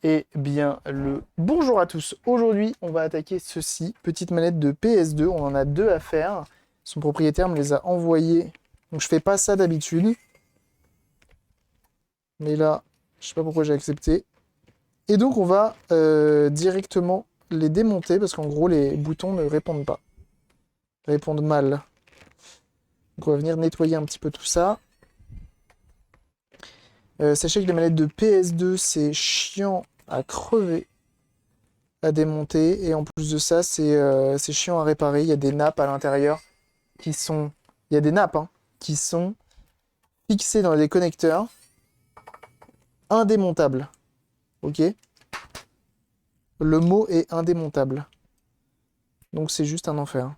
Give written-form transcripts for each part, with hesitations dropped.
Eh bien, le bonjour à tous. Aujourd'hui, on va attaquer ceci. Petite manette de PS2. On en a deux à faire. Son propriétaire me les a envoyés. Donc, je fais pas ça d'habitude. Mais là, je sais pas pourquoi j'ai accepté. Et donc, on va directement les démonter parce qu'en gros, les boutons ne répondent pas. Répondent mal. Donc, on va venir nettoyer un petit peu tout ça. Sachez que les manettes de PS2, c'est chiant à crever, à démonter. Et en plus de ça, c'est chiant à réparer. Il y a des nappes à l'intérieur qui sont... Il y a des nappes hein, qui sont fixées dans des connecteurs indémontables. Ok? Le mot est indémontable. Donc c'est juste un enfer.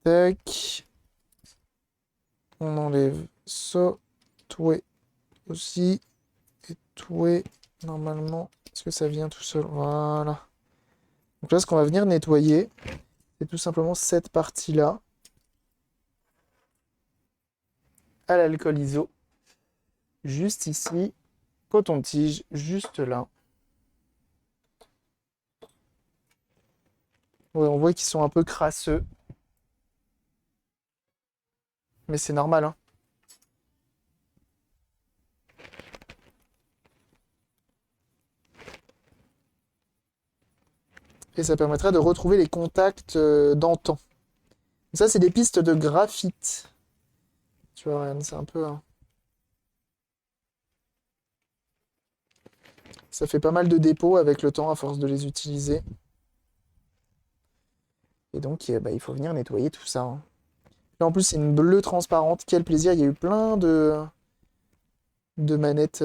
Tac. On enlève ça. Toué aussi. Et toué. Normalement. Est-ce que ça vient tout seul? Voilà. Donc là, ce qu'on va venir nettoyer, c'est tout simplement cette partie-là. À l'alcool iso. Juste ici. Coton-tige. Juste là. Ouais, on voit qu'ils sont un peu crasseux. Mais c'est normal, hein. Et ça permettra de retrouver les contacts d'antan. Ça, c'est des pistes de graphite. Tu vois, Ryan, c'est un peu... hein. Ça fait pas mal de dépôts avec le temps à force de les utiliser. Et donc, bah, il faut venir nettoyer tout ça, hein. Là, en plus, c'est une bleue transparente. Quel plaisir. Il y a eu plein de manettes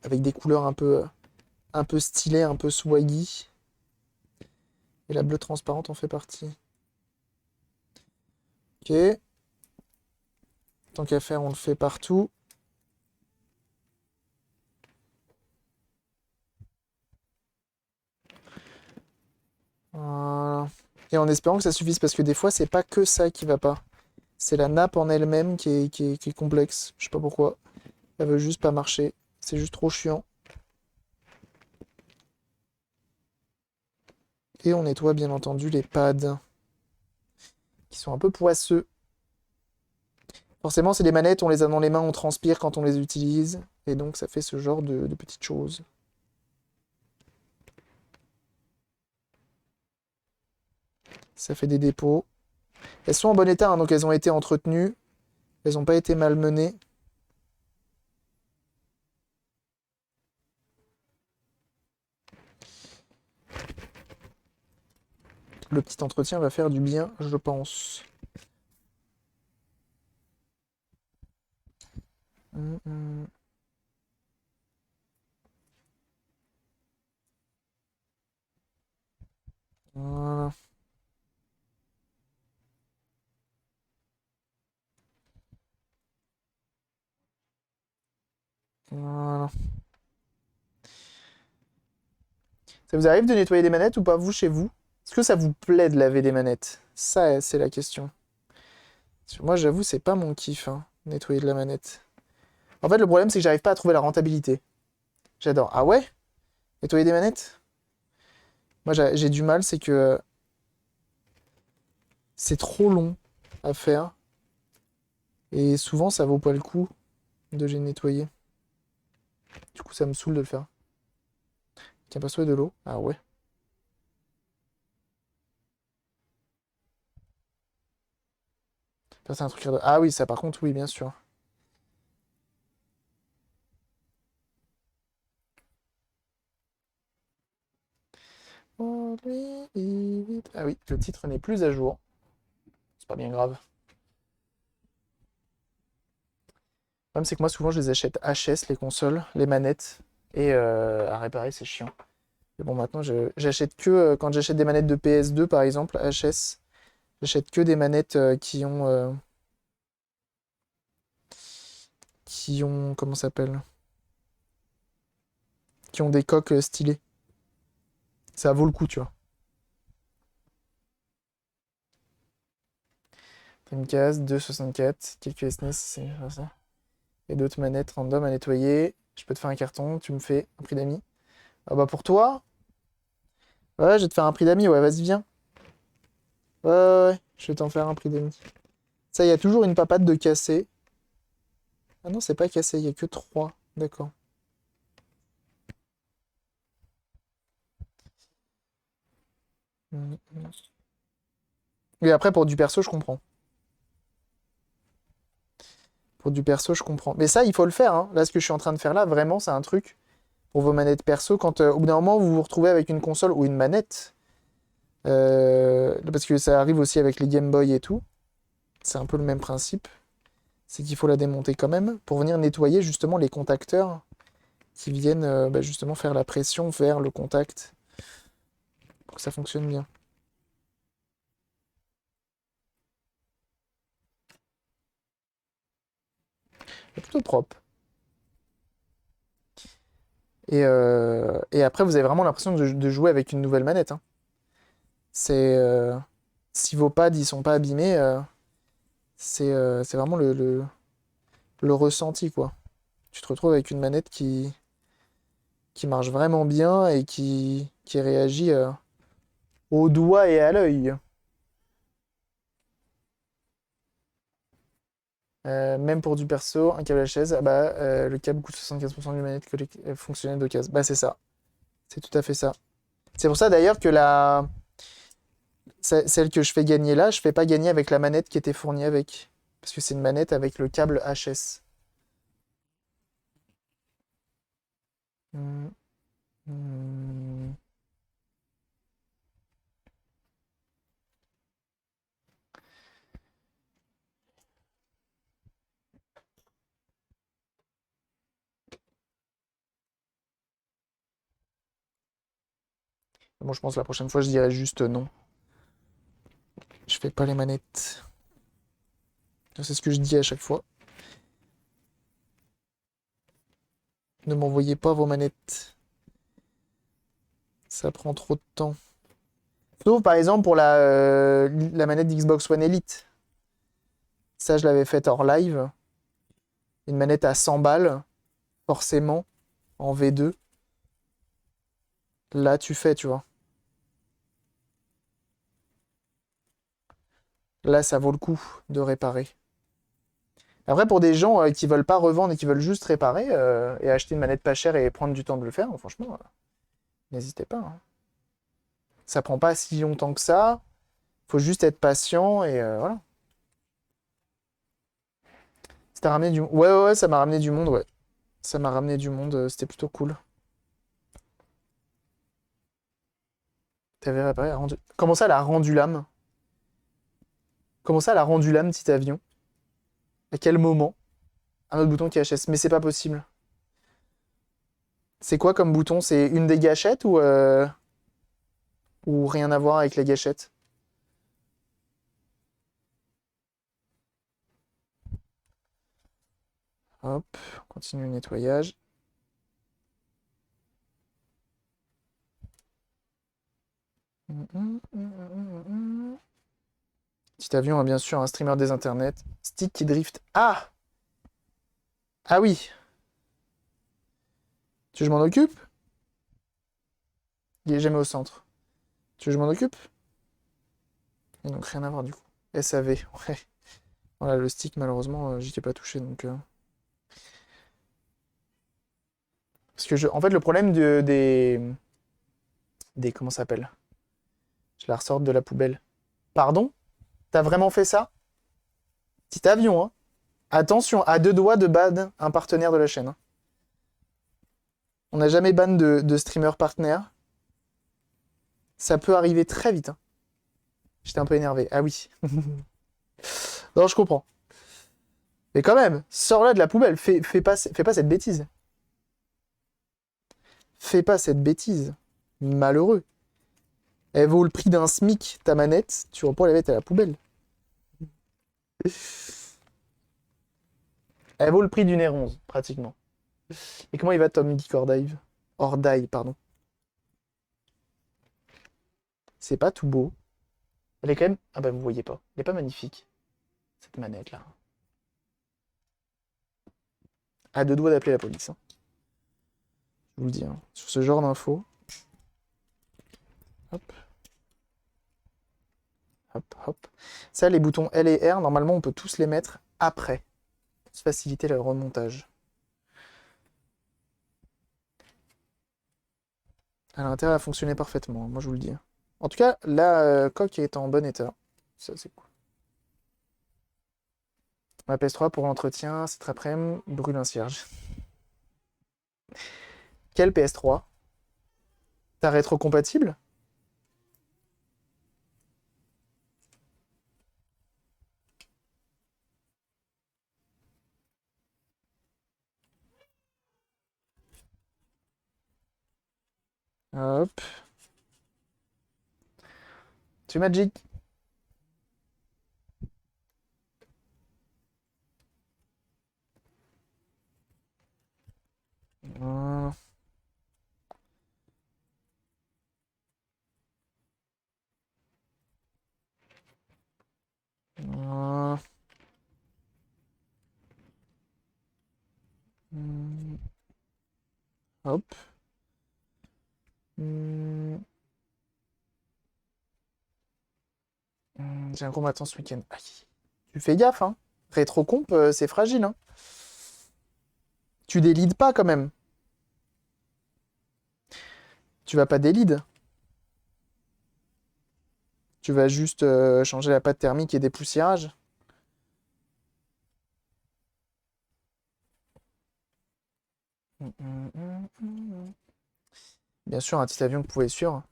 avec des couleurs un peu stylées, un peu swaggy. Et la bleue transparente en fait partie. Ok. Tant qu'à faire, on le fait partout. Voilà. Et en espérant que ça suffise, parce que des fois, c'est pas que ça qui va pas. C'est la nappe en elle-même qui est complexe. Je sais pas pourquoi. Elle veut juste pas marcher. C'est juste trop chiant. Et on nettoie bien entendu les pads, qui sont un peu poisseux. Forcément, c'est des manettes, on les a dans les mains, on transpire quand on les utilise. Et donc, ça fait ce genre de petites choses. Ça fait des dépôts. Elles sont en bon état, hein, donc elles ont été entretenues. Elles n'ont pas été malmenées. Le petit entretien va faire du bien, je pense. Hum, hum. Voilà. Voilà. Ça vous arrive de nettoyer des manettes ou pas, vous, chez vous? Est-ce que ça vous plaît de laver des manettes? Ça, c'est la question. Parce que moi, j'avoue, c'est pas mon kiff, hein, nettoyer de la manette. En fait, le problème, c'est que j'arrive pas à trouver la rentabilité. J'adore. Ah ouais? Nettoyer des manettes? Moi, j'ai du mal, c'est que c'est trop long à faire. Et souvent, ça vaut pas le coup de les nettoyer. Du coup, ça me saoule de le faire. Tiens, pas de l'eau. Ah ouais. Ça, c'est un truc. Ah oui, ça, par contre, oui, bien sûr. Ah oui, le titre n'est plus à jour. C'est pas bien grave. Le problème, c'est que moi, souvent, je les achète HS, les consoles, les manettes. Et à réparer, c'est chiant. Mais bon, maintenant, j'achète que. Quand j'achète des manettes de PS2, par exemple, HS, j'achète que des manettes qui ont. Comment ça s'appelle? Qui ont des coques stylées. Ça vaut le coup, tu vois. Dreamcast, 264, quelques SNES, c'est ça. Et d'autres manettes random à nettoyer. Je peux te faire un carton, tu me fais un prix d'amis. Ah bah pour toi? Ouais, je vais te faire un prix d'amis, ouais, vas-y, viens. Ouais, ouais, ouais, je vais t'en faire un prix d'amis. Ça, il y a toujours une papate de cassé. Ah non, c'est pas cassé, il y a que 3. D'accord. Mhm. Et après, pour du perso, je comprends. Pour du perso, je comprends. Mais ça, il faut le faire, hein. Là, ce que je suis en train de faire là, vraiment, c'est un truc pour vos manettes perso. Quand au bout d'un moment, vous vous retrouvez avec une console ou une manette, parce que ça arrive aussi avec les Game Boy et tout, c'est un peu le même principe. C'est qu'il faut la démonter quand même pour venir nettoyer justement les contacteurs qui viennent bah, justement faire la pression vers le contact pour que ça fonctionne bien. C'est plutôt propre. Et après, vous avez vraiment l'impression de jouer avec une nouvelle manette, hein. C'est si vos pads ils sont pas abîmés, c'est vraiment le ressenti quoi. Tu te retrouves avec une manette qui marche vraiment bien et qui réagit au doigt et à l'œil. Même pour du perso, un câble HZ, ah bah, le câble coûte 75% d'une manette fonctionnelle d'occasion. Bah c'est ça, c'est tout à fait ça. C'est pour ça d'ailleurs que celle que je fais gagner là, je fais pas gagner avec la manette qui était fournie avec. Parce que c'est une manette avec le câble HS. Hmm, hmm. Bon, je pense que la prochaine fois, je dirais juste non. Je fais pas les manettes. C'est ce que je dis à chaque fois. Ne m'envoyez pas vos manettes. Ça prend trop de temps. Sauf par exemple pour la manette d'Xbox One Elite. Ça, je l'avais faite hors live. Une manette à 100 balles, forcément, en V2. Là, tu fais, tu vois. Là, ça vaut le coup de réparer. Après, pour des gens qui veulent pas revendre et qui veulent juste réparer et acheter une manette pas chère et prendre du temps de le faire, franchement, n'hésitez pas, hein. Ça prend pas si longtemps que ça. Faut juste être patient et voilà. Ça t'a ramené du... Ouais, ouais, ouais, ça m'a ramené du monde, ouais. Ça m'a ramené du monde, c'était plutôt cool. T'avais réparé, rendu... Comment ça, elle a rendu l'âme? Comment ça, elle a rendu l'âme, petit avion? À quel moment? Un autre bouton qui HS, mais c'est pas possible. C'est quoi comme bouton? C'est une des gâchettes ou rien à voir avec les gâchettes? Hop, on continue le nettoyage. Petit avion a bien sûr un streamer des internets. Stick qui drift. Ah! Ah oui! Tu veux que je m'en occupe? Il est jamais au centre. Tu veux que je m'en occupe? Et donc rien à voir du coup. SAV, ouais. Voilà, le stick, malheureusement, j'y ai pas touché donc. Parce que en fait, le problème des. Comment ça s'appelle? Je la ressors de la poubelle. Pardon? T'as vraiment fait ça? Petit avion, hein? Attention, à deux doigts de ban un partenaire de la chaîne, hein. On n'a jamais ban de streamer partenaire. Ça peut arriver très vite, hein. J'étais un peu énervé. Ah oui. Non, je comprends. Mais quand même, sors-la de la poubelle. Fais pas cette bêtise. Fais pas cette bêtise. Malheureux. Elle vaut le prix d'un SMIC, ta manette. Tu vas pas la mettre à la poubelle. Elle vaut le prix d'une R11, pratiquement. Et comment il va, Tom Geek Ordive? Ordive, pardon. C'est pas tout beau. Elle est quand même... Ah bah vous voyez pas. Elle est pas magnifique, cette manette-là. À deux doigts d'appeler la police, hein. Je vous le dis, hein. Sur ce genre d'infos. Hop. Hop, hop. Ça, les boutons L et R, normalement, on peut tous les mettre après. Pour se faciliter le remontage. Elle a intérêt à fonctionner parfaitement, hein, moi je vous le dis. En tout cas, la coque est en bon état. Ça, c'est cool. Ma PS3 pour l'entretien, cet après-midi, brûle un cierge. Quelle PS3? Ta rétro-compatible? Hop. Tu Magic. Voilà. Voilà. Hop. J'ai un combattant ce week-end. Aïe. Tu fais gaffe, hein. Rétro-comp, c'est fragile, hein. Tu délides pas quand même. Tu vas pas délide. Tu vas juste changer la pâte thermique et dépoussiérage. Bien sûr, un petit avion que vous pouvez suivre.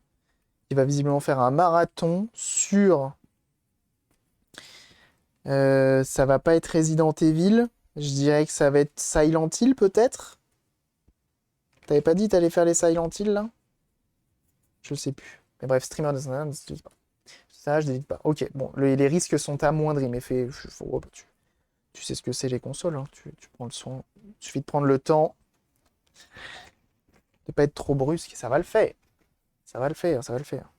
Il va visiblement faire un marathon sur... ça va pas être Resident Evil. Je dirais que ça va être Silent Hill peut-être. T'avais pas dit que t'allais faire les Silent Hill là? Je sais plus. Mais bref, streamer de ça, ça, je délite pas. Ok, bon, les risques sont amoindris, mais tu sais ce que c'est les consoles, hein. Tu prends le soin. Il suffit de prendre le temps de pas être trop brusque, ça va le faire. Ça va le faire, ça va le faire.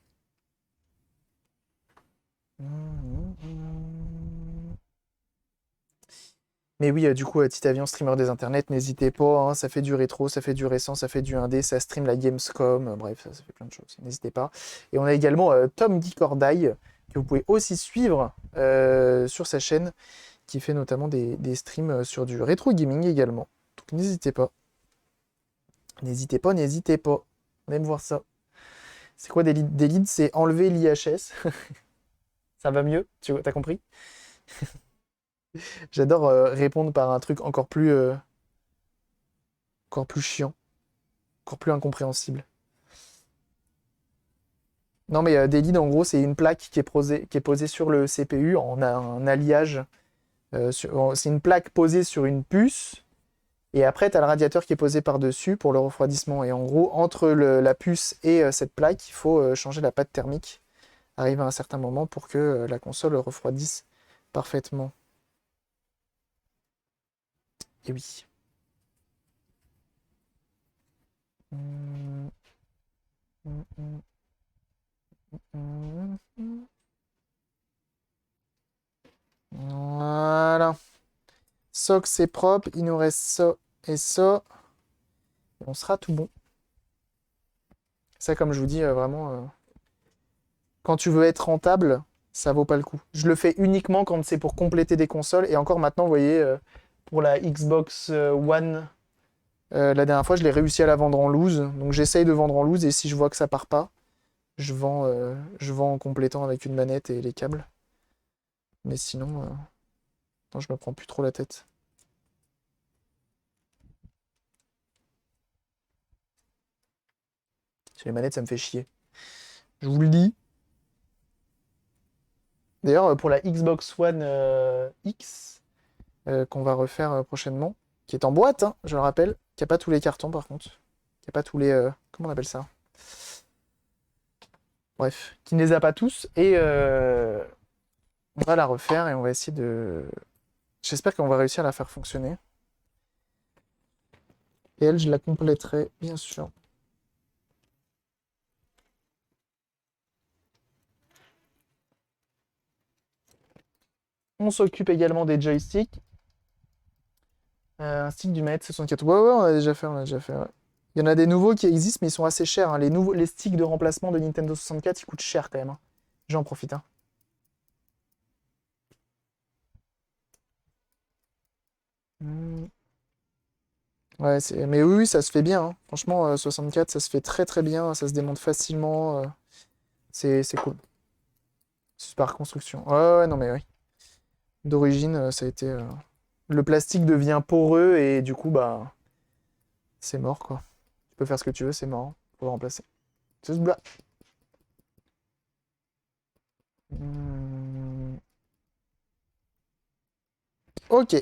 Mais oui, du coup, Petit Avion, streamer des internets, n'hésitez pas, hein, ça fait du rétro, ça fait du récent, ça fait du indé, ça stream la Gamescom, bref, ça fait plein de choses, n'hésitez pas. Et on a également Tom Guy Cordaille, que vous pouvez aussi suivre sur sa chaîne, qui fait notamment des streams sur du rétro gaming également. Donc n'hésitez pas. N'hésitez pas, n'hésitez pas. Même voir ça. C'est quoi des leads? C'est enlever l'IHS. Ça va mieux? T'as compris? J'adore répondre par un truc encore plus chiant, encore plus incompréhensible. Non, mais des leads, en gros, c'est une plaque qui est posée sur le CPU en un alliage. C'est une plaque posée sur une puce. Et après, tu as le radiateur qui est posé par-dessus pour le refroidissement. Et en gros, entre la puce et cette plaque, il faut changer la pâte thermique. Arrive à un certain moment pour que la console refroidisse parfaitement. Et oui. Voilà. Soc, c'est propre. Il nous reste ça et ça. Et on sera tout bon. Ça, comme je vous dis, vraiment, quand tu veux être rentable, ça vaut pas le coup. Je le fais uniquement quand c'est pour compléter des consoles. Et encore maintenant, vous voyez, pour la Xbox One, la dernière fois, je l'ai réussi à la vendre en loose. Donc j'essaye de vendre en loose. Et si je vois que ça part pas, je vends en complétant avec une manette et les câbles. Mais sinon, non, je me prends plus trop la tête. Sur les manettes, ça me fait chier. Je vous le dis. D'ailleurs, pour la Xbox One X, qu'on va refaire prochainement, qui est en boîte, hein, je le rappelle, qui n'a pas tous les cartons par contre. Qui n'a pas tous les... comment on appelle ça? Bref, qui ne les a pas tous. Et on va la refaire et on va essayer de... J'espère qu'on va réussir à la faire fonctionner. Et elle, je la compléterai, bien sûr. On s'occupe également des joysticks. Un stick du manette 64. Ouais, ouais, on a déjà fait, on a déjà fait. Ouais. Il y en a des nouveaux qui existent, mais ils sont assez chers, hein. Les sticks de remplacement de Nintendo 64, ils coûtent cher quand même, hein. J'en profite, hein. Hmm. Ouais, mais oui, oui, ça se fait bien, hein. Franchement, 64, ça se fait très très bien, ça se démonte facilement. C'est cool. C'est par construction. Ouais, ouais, ouais, non, mais oui. D'origine, ça a été. Le plastique devient poreux et du coup, bah, c'est mort, quoi. Tu peux faire ce que tu veux, c'est mort. Faut le remplacer. C'est ce bla- Hmm. Ok.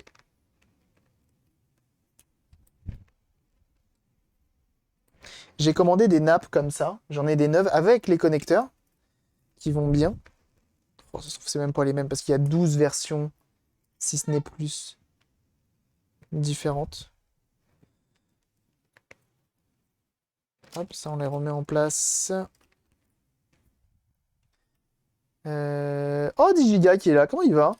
J'ai commandé des nappes comme ça. J'en ai des neuves avec les connecteurs qui vont bien. Oh, ça se trouve, c'est même pas les mêmes parce qu'il y a 12 versions, si ce n'est plus, différentes. Hop, ça, on les remet en place. Oh, 10 Giga qui est là. Comment il va?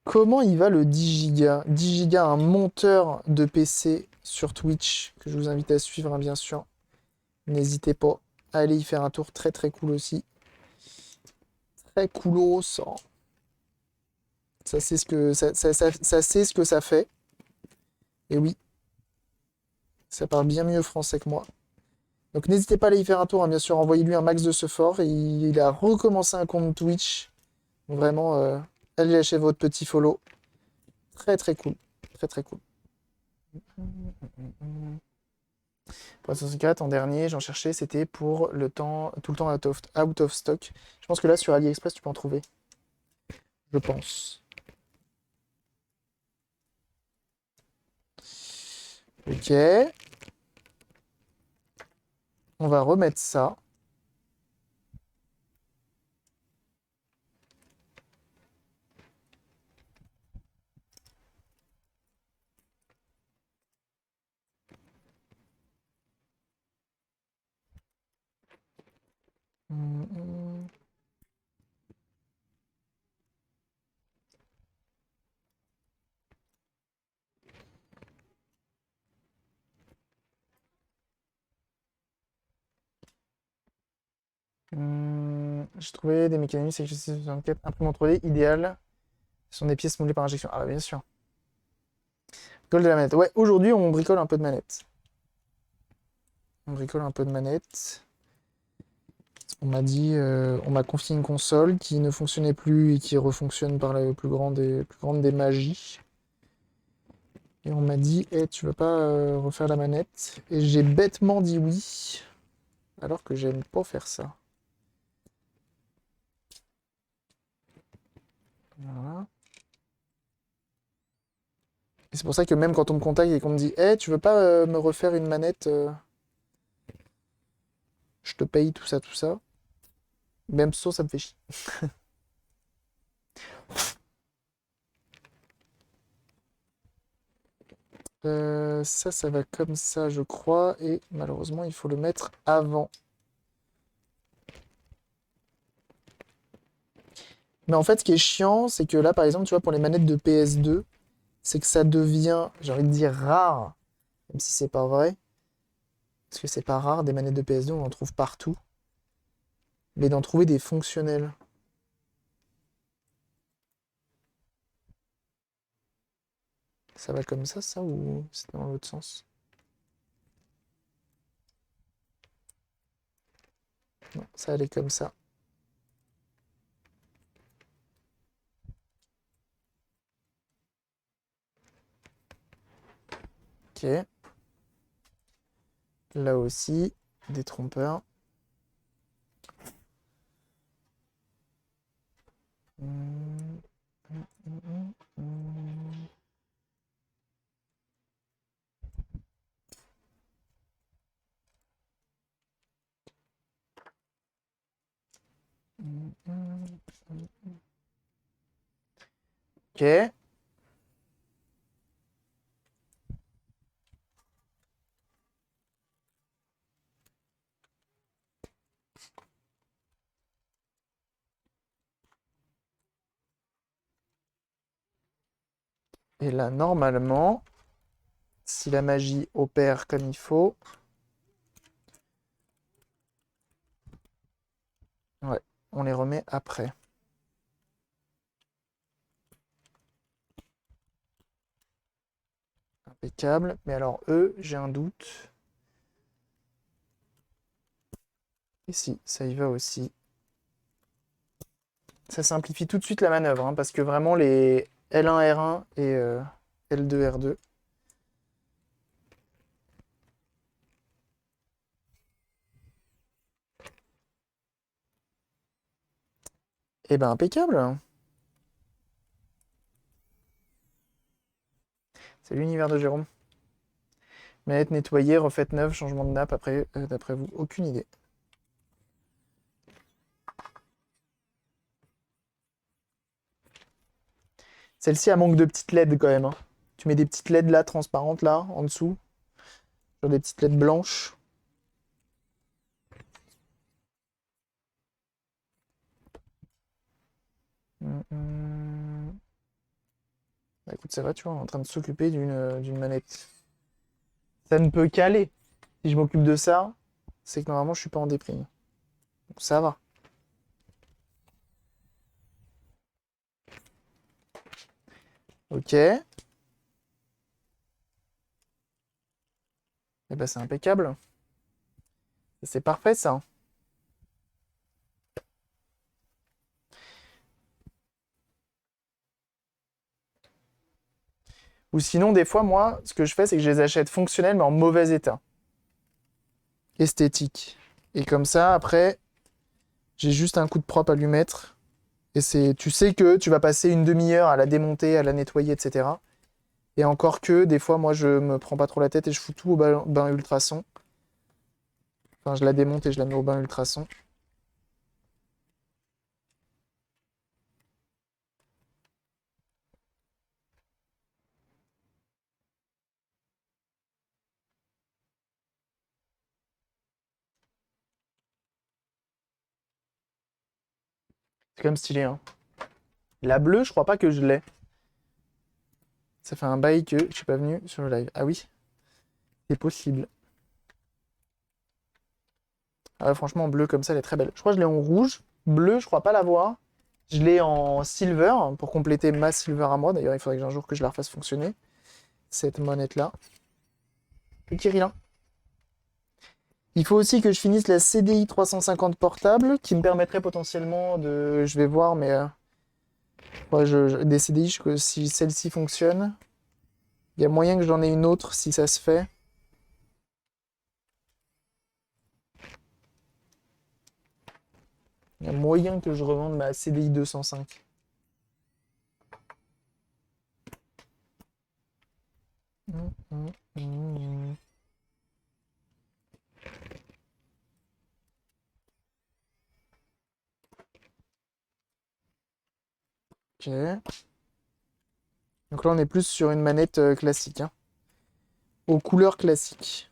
Comment il va le 10 Giga? 10 Giga, un monteur de PC sur Twitch que je vous invite à suivre, hein, bien sûr. N'hésitez pas à aller y faire un tour. Très très cool aussi. Très coolos. Ça sait ce que ça sait ce que ça fait. Et oui, ça parle bien mieux français que moi. Donc n'hésitez pas à aller y faire un tour, hein, bien sûr, envoyez-lui un max de ce fort. Il a recommencé un compte Twitch. Vraiment, allez lâcher votre petit follow. Très très cool. Très très cool. Pour la 64, en dernier, j'en cherchais, c'était pour le temps, tout le temps out of stock. Je pense que là, sur AliExpress, tu peux en trouver. Je pense. Ok. On va remettre ça. Hum, hum. J'ai trouvé des mécanismes avec 64 imprimante 3D idéal. Ce sont des pièces moulées par injection. Ah bah bien sûr. Bricole de la manette. Ouais, aujourd'hui on bricole un peu de manette. On bricole un peu de manette. On m'a dit, on m'a confié une console qui ne fonctionnait plus et qui refonctionne par la plus grande des magies. Et on m'a dit, eh, tu veux pas refaire la manette? Et j'ai bêtement dit oui, alors que j'aime pas faire ça. Voilà. Et c'est pour ça que même quand on me contacte et qu'on me dit, eh, tu veux pas me refaire une manette, je te paye tout ça, tout ça. Même ça me fait chier. Ça va comme ça, je crois. Et malheureusement, il faut le mettre avant. Mais en fait, ce qui est chiant, c'est que là, par exemple, tu vois, pour les manettes de PS2, c'est que ça devient, j'ai envie de dire, rare, même si c'est pas vrai. Parce que c'est pas rare, des manettes de PS2, on en trouve partout. Mais d'en trouver des fonctionnels. Ça va comme ça ou c'est dans l'autre sens? Non, ça allait comme ça. Ok. Là aussi, des trompeurs. Hum, hum, hum, hum, hum. Ok. Et là, normalement, si la magie opère comme il faut... Ouais, on les remet après. Impeccable. Mais alors, eux, j'ai un doute. Et si, ça y va aussi. Ça simplifie tout de suite la manœuvre, hein, parce que vraiment, les L1, R1 et L2, R2... Eh ben, impeccable. C'est l'univers de Jérôme. Manette nettoyée, refaite neuve, changement de nappe, après, d'après vous, aucune idée. Celle-ci, elle manque de petites LED quand même, hein. Tu mets des petites LED là, transparentes là, en dessous. Genre des petites LED blanches. Bah écoute, ça va, tu vois, on est en train de s'occuper d'une manette. Ça ne peut qu'aller. Si je m'occupe de ça, c'est que normalement je suis pas en déprime. Donc ça va. Ok. Et ben c'est impeccable. C'est parfait ça. Ou sinon, des fois, moi, ce que je fais, c'est que je les achète fonctionnels, mais en mauvais état. Esthétique. Et comme ça, après, j'ai juste un coup de propre à lui mettre. Et c'est, tu sais que tu vas passer une demi-heure à la démonter, à la nettoyer, etc. Et encore que, des fois, moi, je me prends pas trop la tête et je fous tout au bain ultrason. Enfin, je la démonte et je la mets au bain ultrason. C'est quand même stylé, hein. La bleue, je crois pas que je l'ai. Ça fait un bail que je suis pas venu sur le live. Ah oui, c'est possible. Ah ouais, franchement, en bleu comme ça, elle est très belle. Je crois que je l'ai en rouge. Bleu, je crois pas l'avoir. Je l'ai en silver pour compléter ma silver à moi. D'ailleurs, il faudrait que un jour que je la refasse fonctionner. Cette monette-là. Et Kirilin. Il faut aussi que je finisse la CDI 350 portable qui me permettrait potentiellement de. Je vais voir, mais. Ouais, des CDI, si celle-ci fonctionne, il y a moyen que j'en ai une autre si ça se fait. Il y a moyen que je revende ma CDI 205. Ok. Donc là, on est plus sur une manette classique, hein. Aux couleurs classiques.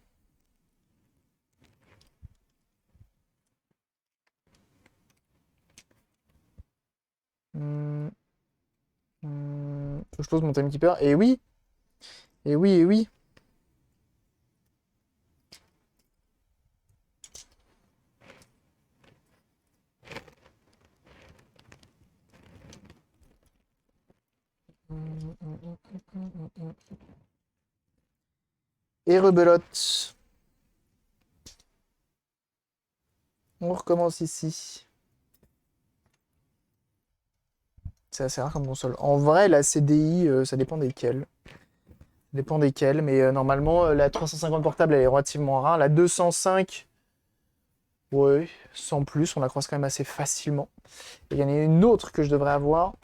Hum, Faut que je pose mon timekeeper. Et oui, et oui, et oui. Et rebelote. On recommence ici. C'est assez rare comme console. En vrai, la CDI, ça dépend desquelles. Ça dépend desquelles, mais normalement, la 350 portable, elle est relativement rare. La 205, ouais, sans plus, on la croise quand même assez facilement. Et il y en a une autre que je devrais avoir,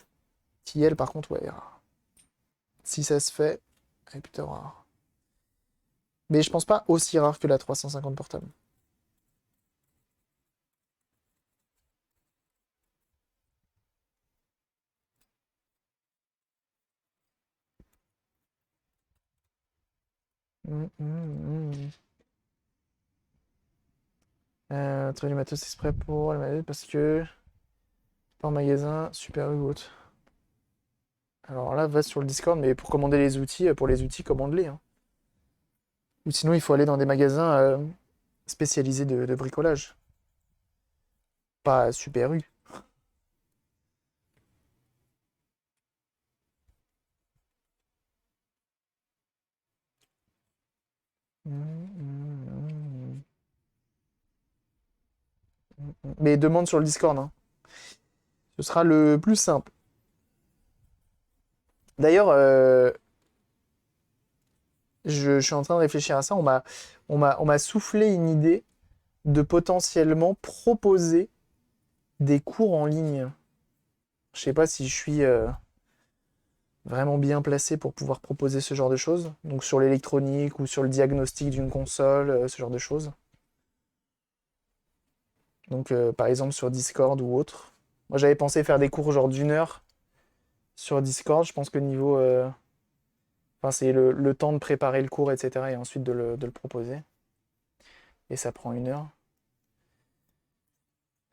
qui elle, par contre, ouais, est rare. Si ça se fait, elle est plutôt rare. Mais je pense pas aussi rare que la 350 portable. Trouver du matos exprès pour la manette parce que pas en magasin, Super U ou autre. Alors là, va sur le Discord, mais pour commander les outils, pour les outils, commande-les, hein. Ou sinon, il faut aller dans des magasins spécialisés de bricolage. Pas Super U. Mais demande sur le Discord, hein. Ce sera le plus simple. D'ailleurs, je suis en train de réfléchir à ça. On m'a soufflé une idée de potentiellement proposer des cours en ligne. Je sais pas si je suis vraiment bien placé pour pouvoir proposer ce genre de choses. Donc sur l'électronique ou sur le diagnostic d'une console, ce genre de choses. Donc par exemple sur Discord ou autre. Moi j'avais pensé faire des cours genre d'1 heure sur Discord. Je pense que niveau... Enfin c'est le temps de préparer le cours, etc. et ensuite de le proposer. Et ça prend 1 heure.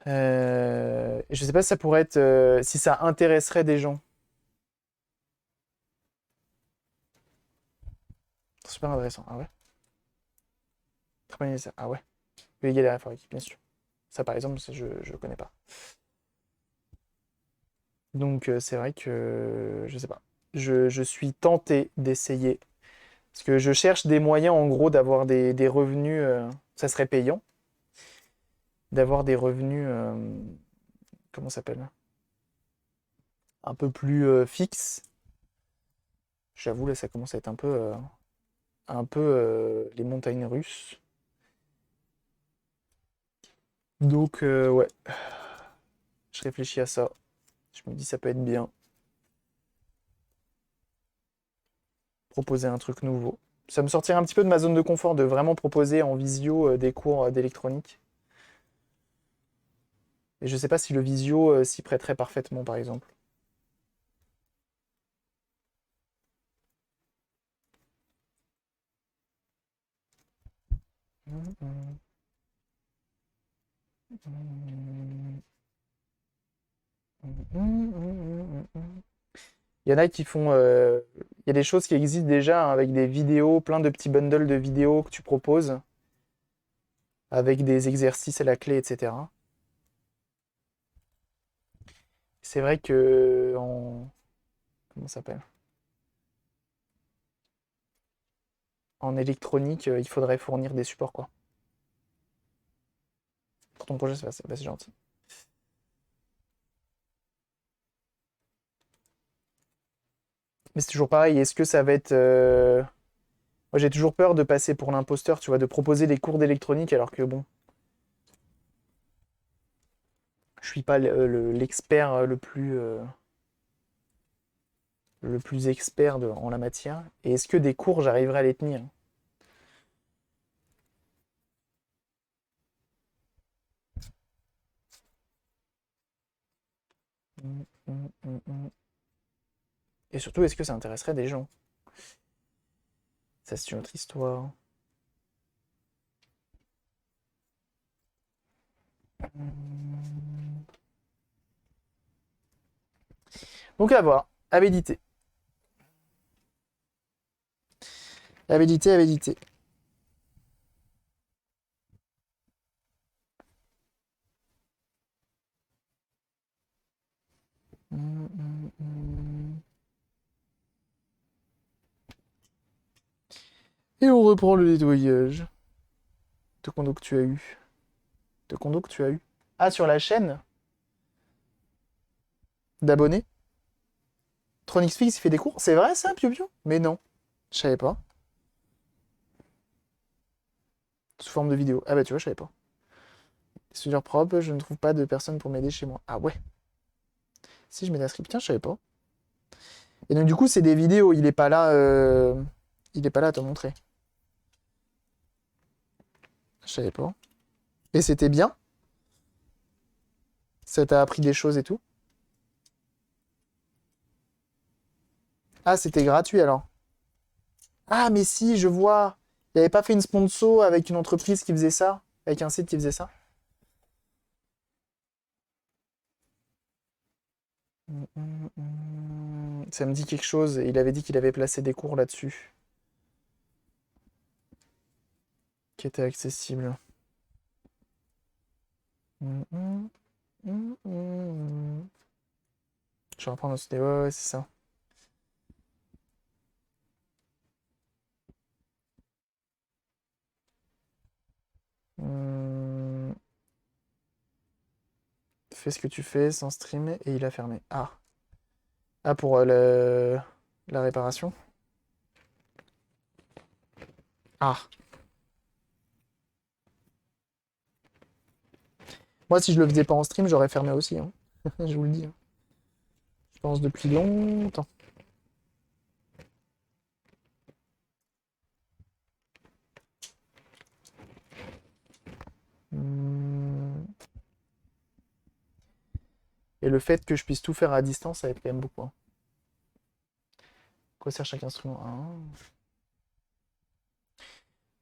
Je sais pas si ça pourrait être... si ça intéresserait des gens. Super intéressant. Ah ouais? Très bien, ça. Ah ouais. Légal et informatique, bien sûr. Ça, par exemple, je ne connais pas. Donc, c'est vrai que je sais pas. Je suis tenté d'essayer. Parce que je cherche des moyens, en gros, d'avoir des revenus. Ça serait payant. D'avoir des revenus. Comment ça s'appelle? Un peu plus fixes. J'avoue, là, ça commence à être un peu les montagnes russes. Donc, ouais. Je réfléchis à ça. Je me dis, ça peut être bien. Proposer un truc nouveau. Ça me sortirait un petit peu de ma zone de confort de vraiment proposer en visio des cours d'électronique. Et je sais pas si le visio s'y prêterait parfaitement, par exemple. Il y en a qui font. Il y a des choses qui existent déjà hein, avec des vidéos, plein de petits bundles de vidéos que tu proposes, avec des exercices à la clé, etc. C'est vrai que en. Comment ça s'appelle? En électronique, il faudrait fournir des supports, quoi. Pour ton projet, c'est gentil. Mais c'est toujours pareil, est-ce que ça va être. Moi, j'ai toujours peur de passer pour l'imposteur, tu vois, de proposer des cours d'électronique alors que, bon, je suis pas l'expert le plus expert en la matière. Et est-ce que des cours, j'arriverai à les tenir? Mm, mm, mm, mm. Et surtout, est-ce que ça intéresserait des gens? Ça, c'est une autre histoire. Mm. Donc, à voir. À méditer. À méditer, à méditer. Mm, mm, mm. Et on reprend le nettoyage. De condo que tu as eu. De condo que tu as eu. Ah, sur la chaîne d'abonnés? Tronixfix, il fait des cours? C'est vrai ça, Pio Pio? Mais non. Je savais pas. Sous forme de vidéo. Ah bah tu vois, je savais pas. Studio propre, je ne trouve pas de personne pour m'aider chez moi. Ah ouais. Si je mets script, tiens, je savais pas. Et donc du coup, c'est des vidéos, il est pas là. Il est pas là à te montrer. Je savais pas. Et c'était bien? Ça t'a appris des choses et tout? Ah, c'était gratuit alors. Ah, mais si, je vois. Il avait pas fait une sponsor avec une entreprise qui faisait ça? Avec un site qui faisait ça? Ça me dit quelque chose. Il avait dit qu'il avait placé des cours là-dessus qui étaient accessibles. Je vais reprendre notre idée. Ouais, c'est ça. Fais ce que tu fais sans stream et il a fermé. Ah. Ah, pour la réparation. Ah. Moi, si je le faisais pas en stream, j'aurais fermé aussi, hein. Je vous le dis, hein. Je pense depuis longtemps. Et le fait que je puisse tout faire à distance, ça aide quand même beaucoup, hein. Quoi sert chaque instrument?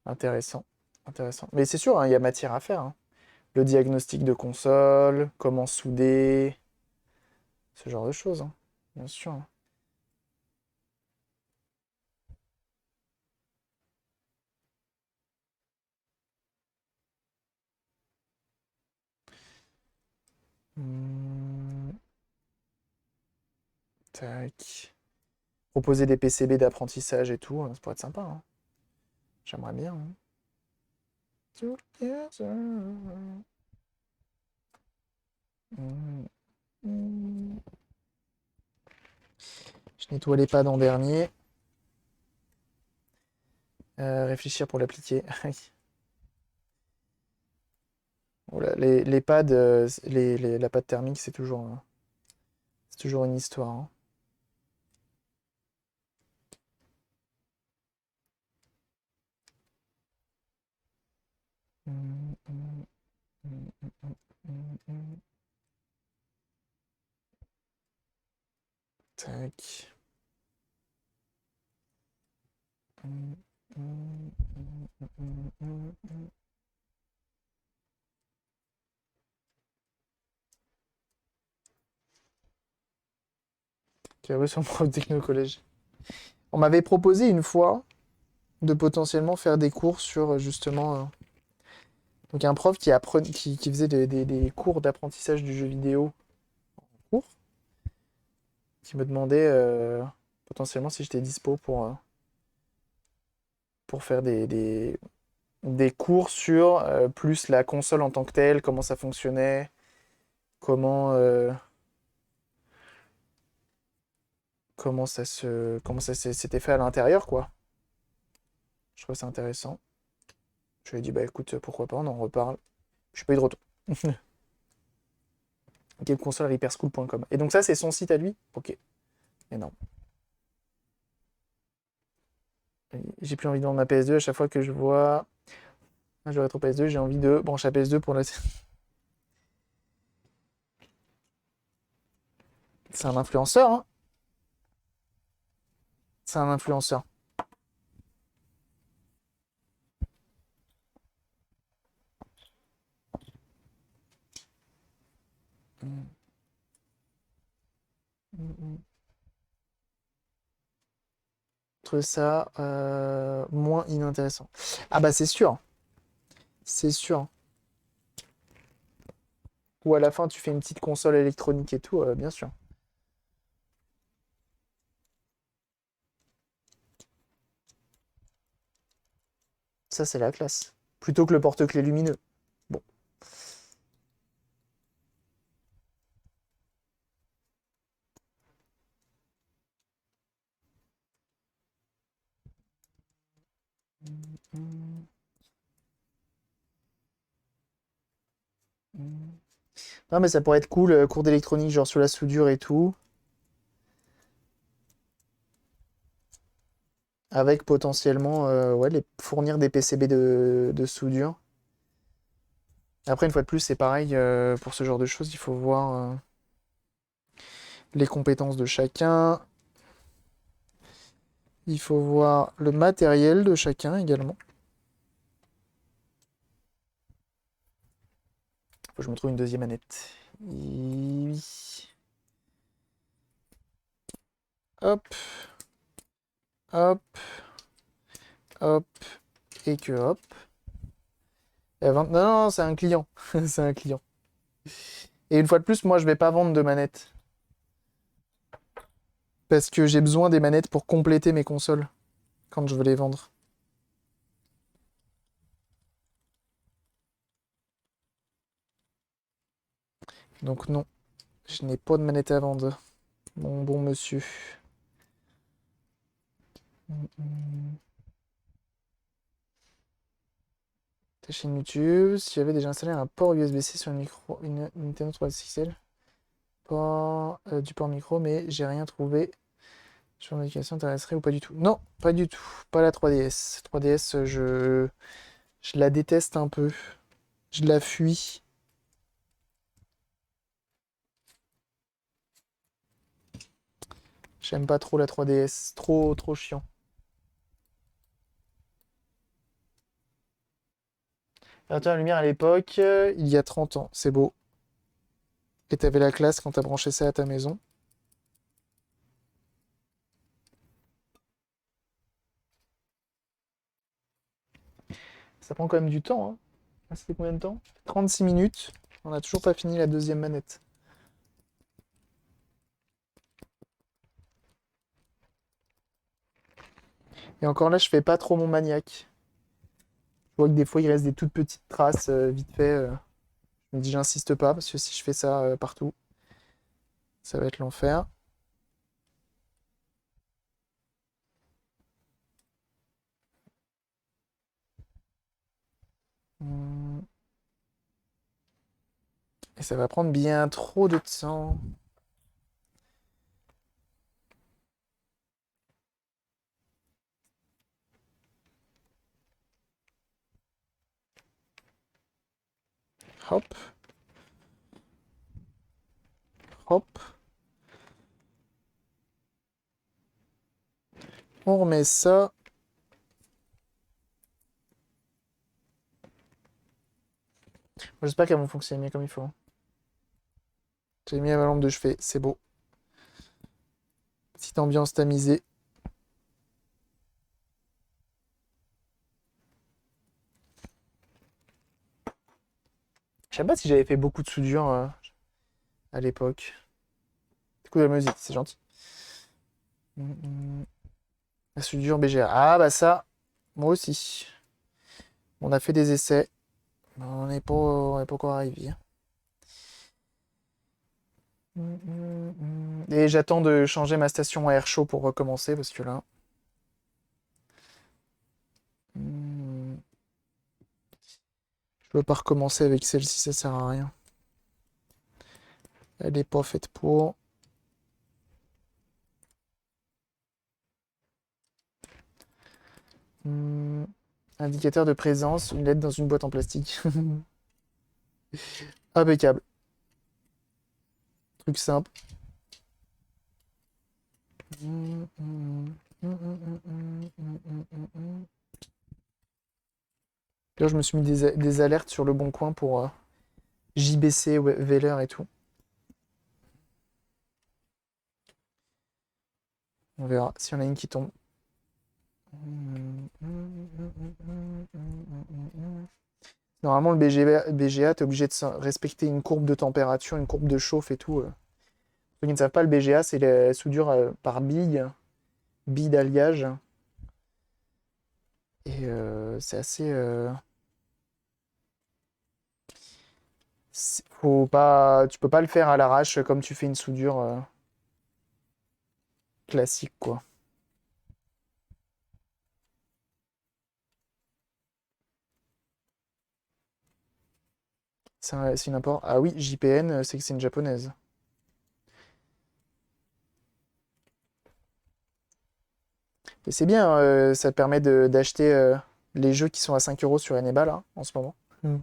Intéressant. Intéressant. Mais c'est sûr, hein, il y a matière à faire, hein. Le diagnostic de console, comment souder, ce genre de choses, hein. Bien sûr, hein. Hum, Tac. Proposer des PCB d'apprentissage et tout, ça pourrait être sympa, hein. J'aimerais bien, hein. Hum, hum. Je nettoie les pads en dernier. Réfléchir pour l'appliquer. Voilà, les pads, la pâte thermique, c'est toujours une histoire, hein. Hum, hum, hum, hum, hum, hum. Tac. Hum, hum, hum, hum, hum, hum. Qui avait son prof de techno au collège. On m'avait proposé une fois de potentiellement faire des cours sur justement. Donc un prof qui faisait des cours d'apprentissage du jeu vidéo en cours, qui me demandait potentiellement si j'étais dispo pour faire des cours sur plus la console en tant que telle, comment ça fonctionnait, comment, comment ça s'était fait à l'intérieur, quoi. Je trouvais ça intéressant. Je lui ai dit, bah écoute, pourquoi pas, on en reparle. Je suis pas eu de retour. Gameconsole@hyperschool.com. Et donc ça, c'est son site à lui? Ok, énorme. J'ai plus envie de vendre ma PS2 à chaque fois que je vois un jeu rétro PS2, j'ai envie de brancher la PS2 pour la... C'est un influenceur, hein. C'est un influenceur. Mm, mm, mm. Je trouve ça moins inintéressant. Ah bah c'est sûr, c'est sûr. Ou à la fin tu fais une petite console électronique et tout, bien sûr. Ça c'est la classe. Plutôt que le porte-clés lumineux. Bon. Mm, mm, mm. Non mais ça pourrait être cool, cours d'électronique genre sur la soudure et tout. Avec potentiellement ouais, fournir des PCB de soudure. Après, une fois de plus, c'est pareil, pour ce genre de choses, il faut voir les compétences de chacun. Il faut voir le matériel de chacun également. Faut que je me trouve une deuxième manette. Oui. hop, hop, hop, et que hop. Non, non, c'est un client. C'est un client. Et une fois de plus, moi, je vais pas vendre de manettes. Parce que j'ai besoin des manettes pour compléter mes consoles quand je veux les vendre. Donc non, je n'ai pas de manette à vendre, mon bon monsieur. Ta chaîne YouTube, si j'avais déjà installé un port USB-C sur une Nintendo 3DS XL, du port micro, mais j'ai rien trouvé. Sur l'indication t'intéresserait ou pas du tout? Non, pas du tout. Pas la 3DS. 3DS, je la déteste un peu. Je la fuis. J'aime pas trop la 3DS. Trop, trop chiant. Réacteur à lumière à l'époque, il y a 30 ans. C'est beau. Et t'avais la classe quand t'as branché ça à ta maison. Ça prend quand même du temps, hein. Ah, c'était combien de temps? 36 minutes. On n'a toujours pas fini la deuxième manette. Et encore là, je fais pas trop mon maniaque. Je vois que des fois, il reste des toutes petites traces vite fait. Je me dis, j'insiste pas, parce que si je fais ça partout, ça va être l'enfer. Hum. Et ça va prendre bien trop de temps. Hop, hop. On remet ça. J'espère qu'elles vont fonctionner comme il faut. J'ai mis ma lampe de chevet, c'est beau. Petite ambiance tamisée. Je sais pas si j'avais fait beaucoup de soudure à l'époque. Écoute la musique, c'est gentil. La soudure BGA. Ah bah ça, moi aussi. On a fait des essais. On n'est pas encore arrivé. Et j'attends de changer ma station à air chaud pour recommencer parce que là. hmm, Je veux pas recommencer avec celle-ci, ça sert à rien. Elle est pas faite pour. Hmm, Indicateur de présence, une lettre dans une boîte en plastique. Impeccable. Truc simple. Là, je me suis mis des alertes sur le bon coin pour JBC, Veller et tout. On verra s'il y en a une qui tombe. Normalement, le BGA, tu es obligé de respecter une courbe de température, une courbe de chauffe et tout. Pour ceux qui ne savent pas, le BGA, c'est la soudure par bille d'alliage. Et c'est assez. Faut pas, tu peux pas le faire à l'arrache comme tu fais une soudure classique, quoi. C'est une import. Ah oui, JPN, c'est que c'est une japonaise. Et c'est bien, ça te permet d'acheter les jeux qui sont à 5 euros sur Eneba, là, en ce moment. Mm.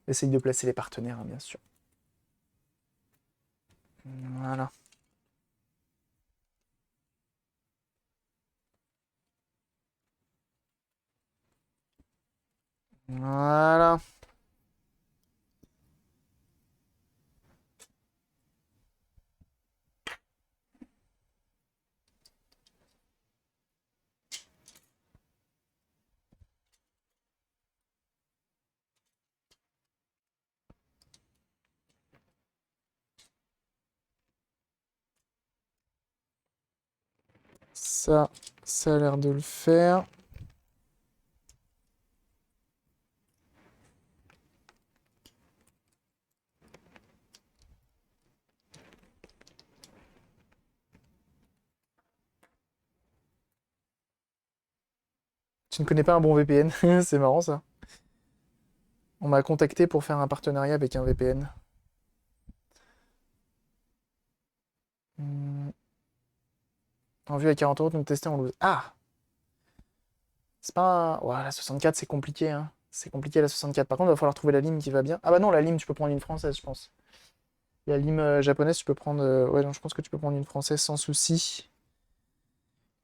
Essaye de placer les partenaires, hein, bien sûr. Voilà. Voilà. Ça a l'air de le faire. Tu ne connais pas un bon VPN? C'est marrant ça. On m'a contacté pour faire un partenariat avec un VPN. En vue à 40 euros, donc tester en loose. Ah! C'est pas un... Ouais, la 64, c'est compliqué, hein. C'est compliqué la 64. Par contre, il va falloir trouver la lime qui va bien. Ah bah non, la lime, tu peux prendre une française, je pense. La lime japonaise, tu peux prendre... Ouais, non, je pense que tu peux prendre une française sans souci.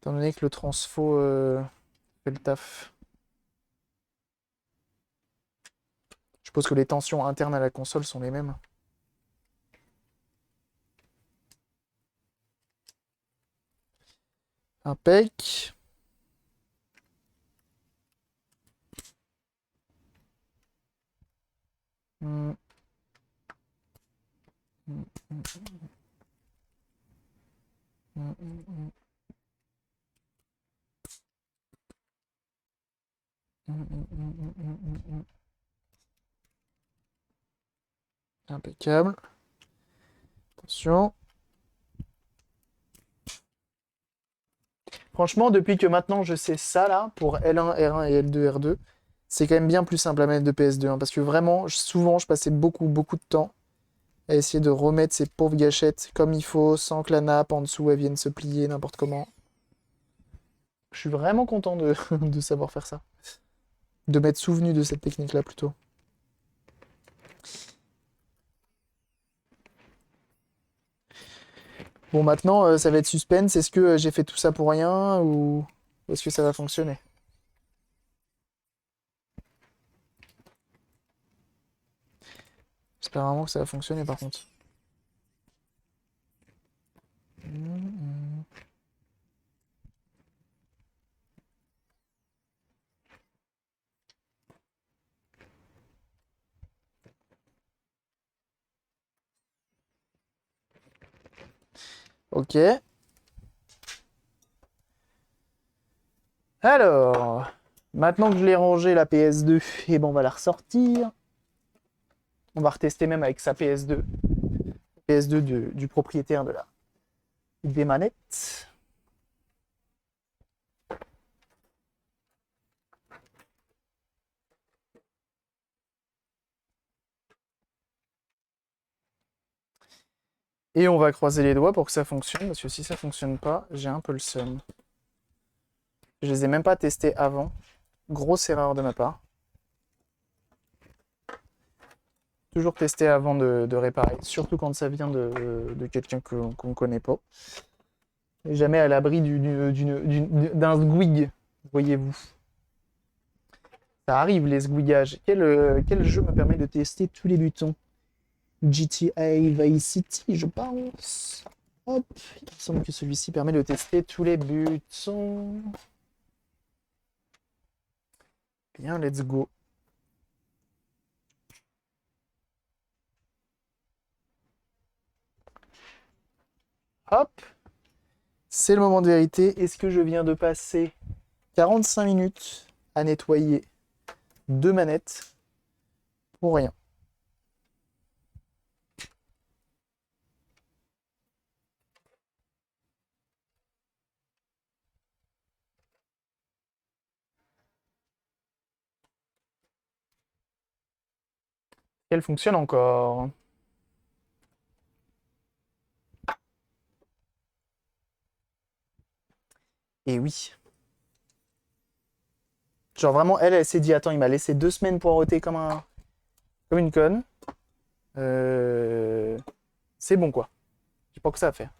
Étant donné que le transfo fait le taf. Je suppose que les tensions internes à la console sont les mêmes. Impec. Hmm. Hmm, hmm, hmm, hmm, hmm, hmm, hmm, hmm, hmm, hmm, hmm, hmm. Impeccable. Attention. Franchement, depuis que maintenant je sais ça là, pour L1, R1 et L2, R2, c'est quand même bien plus simple à mettre de PS2, hein, parce que vraiment, souvent, je passais beaucoup, beaucoup de temps à essayer de remettre ces pauvres gâchettes comme il faut, sans que la nappe en dessous elle vienne se plier n'importe comment. Je suis vraiment content de, de savoir faire ça. De m'être souvenu de cette technique-là plutôt. Bon, maintenant, ça va être suspense. Est-ce que j'ai fait tout ça pour rien ou est-ce que ça va fonctionner? J'espère vraiment que ça va fonctionner par contre. Ok. Alors, maintenant que je l'ai rangé la PS2, et bon, on va la ressortir. On va retester même avec sa PS2. PS2 du propriétaire de la des manettes. Et on va croiser les doigts pour que ça fonctionne, parce que si ça fonctionne pas, j'ai un peu le seum. Je les ai même pas testés avant. Grosse erreur de ma part. Toujours tester avant de réparer, surtout quand ça vient de quelqu'un qu'on ne connaît pas. Et jamais à l'abri d'un squig, voyez-vous. Ça arrive les squigages. Quel jeu me permet de tester tous les boutons? GTA Vice City, je pense. Hop, il me semble que celui-ci permet de tester tous les boutons. Bien, let's go. Hop, c'est le moment de vérité. Est-ce que je viens de passer 45 minutes à nettoyer deux manettes pour rien? Elle fonctionne encore. Et oui. Genre vraiment, elle s'est dit, attends, il m'a laissé 2 semaines poireauter comme une conne. Euh, C'est bon quoi. J'ai pas que ça à faire.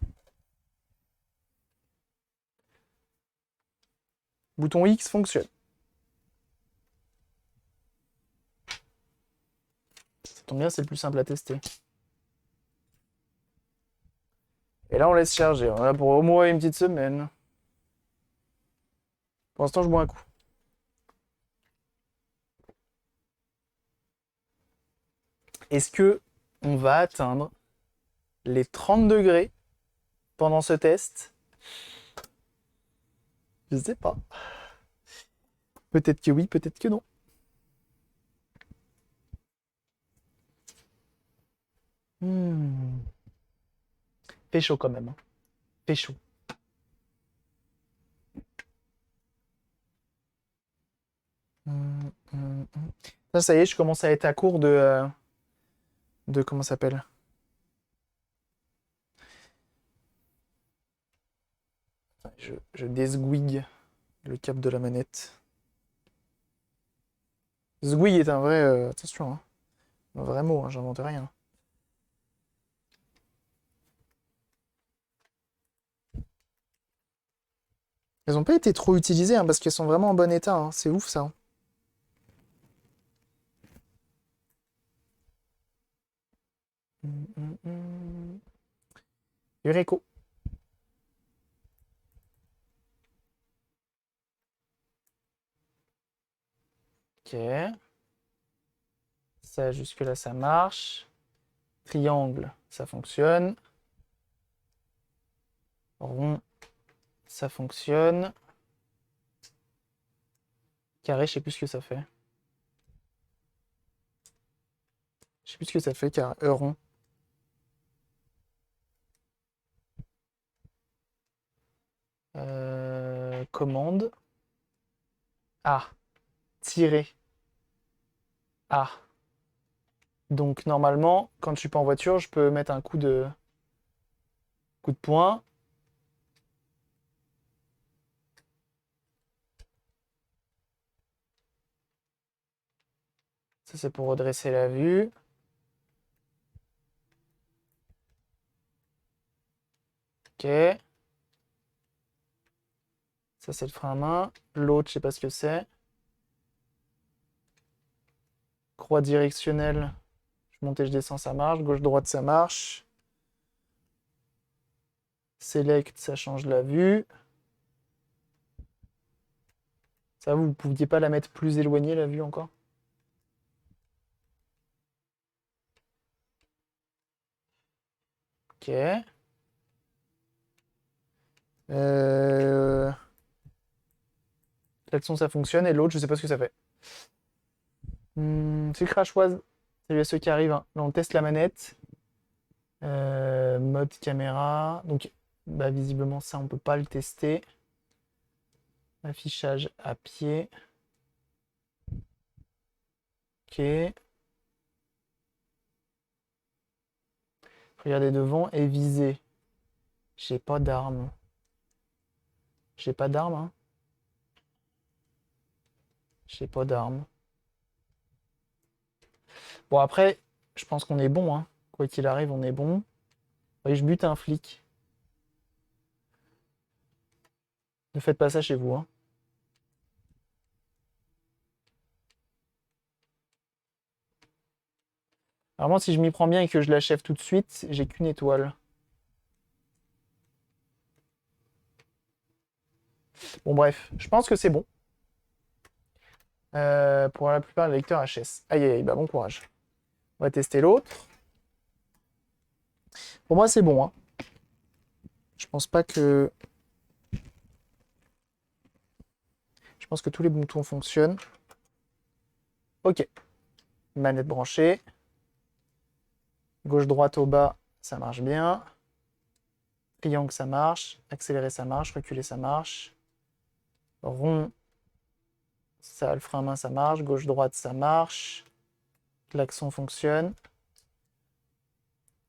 Bouton X fonctionne. Ça tombe bien, c'est le plus simple à tester. Et là, on laisse charger. On a pour au moins une petite semaine. Pour l'instant, je bois un coup. Est-ce que on va atteindre les 30 degrés pendant ce test? Je sais pas. Peut-être que oui, peut-être que non. Hmm. Fait chaud quand même, hein. Fait chaud. Ça y est, je commence à être à court de comment ça s'appelle? Je désgouille le câble de la manette. Zgouille est un vrai... attention, hein. Un vrai mot, hein, j'invente rien. Elles ont pas été trop utilisées, hein, parce qu'elles sont vraiment en bon état, hein. C'est ouf, ça, hein. Eureko. Ok. Ça, jusque-là, ça marche. Triangle, ça fonctionne. Rond, ça fonctionne. Carré, je sais plus ce que ça fait. Je sais plus ce que ça fait, car rond. Commande. Ah. Tirer. Ah. Donc normalement, quand je suis pas en voiture, je peux mettre un coup de poing. Ça, c'est pour redresser la vue. Ok. Ça, c'est le frein à main. L'autre, je sais pas ce que c'est. Croix directionnelle. Je monte et je descends, ça marche. Gauche-droite, ça marche. Select, ça change la vue. Ça, vous pouviez pas la mettre plus éloignée, la vue, encore? Ok. Euh... L'action, ça fonctionne. Et l'autre, je sais pas ce que ça fait. C'est crachoise. Salut à ceux qui arrivent, hein. Là, on teste la manette. Mode caméra. Donc, bah, visiblement, ça, on peut pas le tester. Affichage à pied. Ok. Regardez devant et viser. J'ai pas d'arme. J'ai pas d'arme, hein. J'ai pas d'arme. Bon, après, je pense qu'on est bon, hein. Quoi qu'il arrive, on est bon. Oui, je bute un flic. Ne faites pas ça chez vous, hein. Alors moi, si je m'y prends bien et que je l'achève tout de suite, j'ai qu'une étoile. Bon, bref, je pense que c'est bon. Pour la plupart des lecteurs HS. Aïe, aïe, aïe, bah bon courage. On va tester l'autre. Pour moi, c'est bon, hein. Je pense pas que... Je pense que tous les boutons fonctionnent. Ok. Manette branchée. Gauche-droite au bas, ça marche bien. Triangle, ça marche. Accélérer, ça marche. Reculer, ça marche. Rond, ça, le frein à main, ça marche. Gauche-droite, ça marche. Klaxon fonctionne.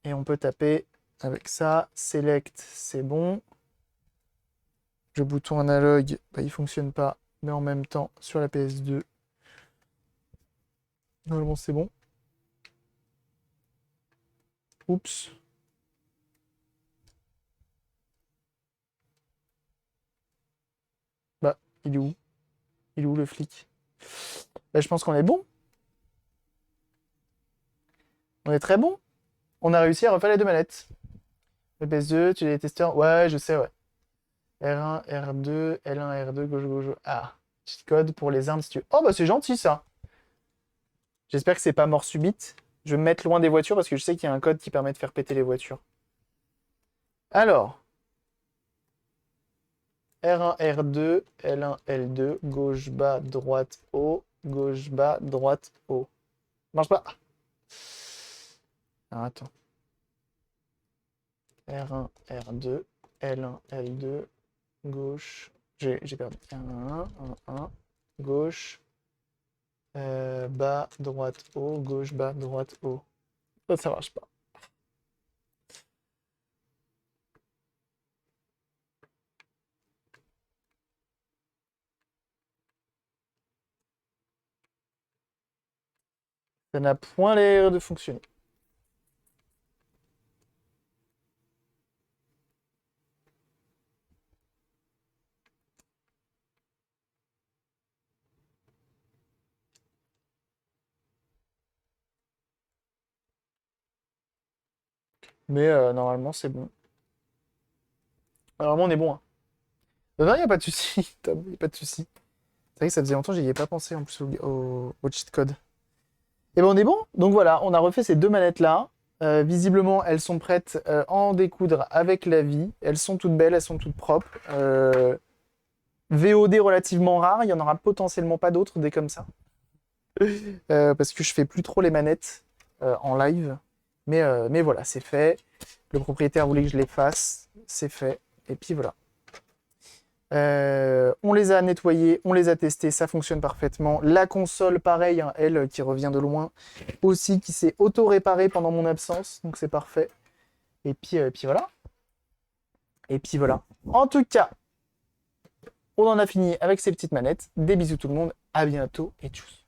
Et on peut taper avec ça. Select, c'est bon. Le bouton analogue, bah, il fonctionne pas. Mais en même temps, sur la PS2, normalement, c'est bon. Oups. Bah, il est où? Il est où le flic? Bah, je pense qu'on est bon. On est très bon. On a réussi à refaire les deux manettes. Le PS2, tu les testeurs. Ouais, je sais, ouais. R1, R2, L1, R2, gauche, gauche. Ah, cheat code pour les armes si tu veux. Oh, bah c'est gentil ça. J'espère que c'est pas mort subite. Je vais me mettre loin des voitures parce que je sais qu'il y a un code qui permet de faire péter les voitures. Alors, R1, R2, L1, L2, gauche, bas, droite, haut, gauche, bas, droite, haut. Marche pas. Alors, attends. R1, R2, L1, L2, gauche. J'ai perdu. 1, 1, 1, gauche, bas, droite, haut, gauche, bas, droite, haut. Ça marche pas. Ça n'a point l'air de fonctionner. Mais normalement, c'est bon. Normalement, on est bon. Hein. Non, il n'y a pas de souci, Tom, y a pas de souci. C'est vrai que ça faisait longtemps que j'y ai pas pensé en plus au cheat code. Et ben on est bon. Donc voilà, on a refait ces deux manettes-là. Visiblement, elles sont prêtes à en découdre avec la vie. Elles sont toutes belles, elles sont toutes propres. VOD relativement rare, il y en aura potentiellement pas d'autres des comme ça. Parce que je fais plus trop les manettes en live. Mais voilà, c'est fait. Le propriétaire voulait que je les fasse. C'est fait. Et puis voilà. On les a nettoyés, on les a testés, ça fonctionne parfaitement. La console, pareil, hein, elle qui revient de loin, aussi qui s'est auto-réparée pendant mon absence, donc c'est parfait. Et puis voilà. Et puis voilà. En tout cas, on en a fini avec ces petites manettes. Des bisous tout le monde, à bientôt et tchuss.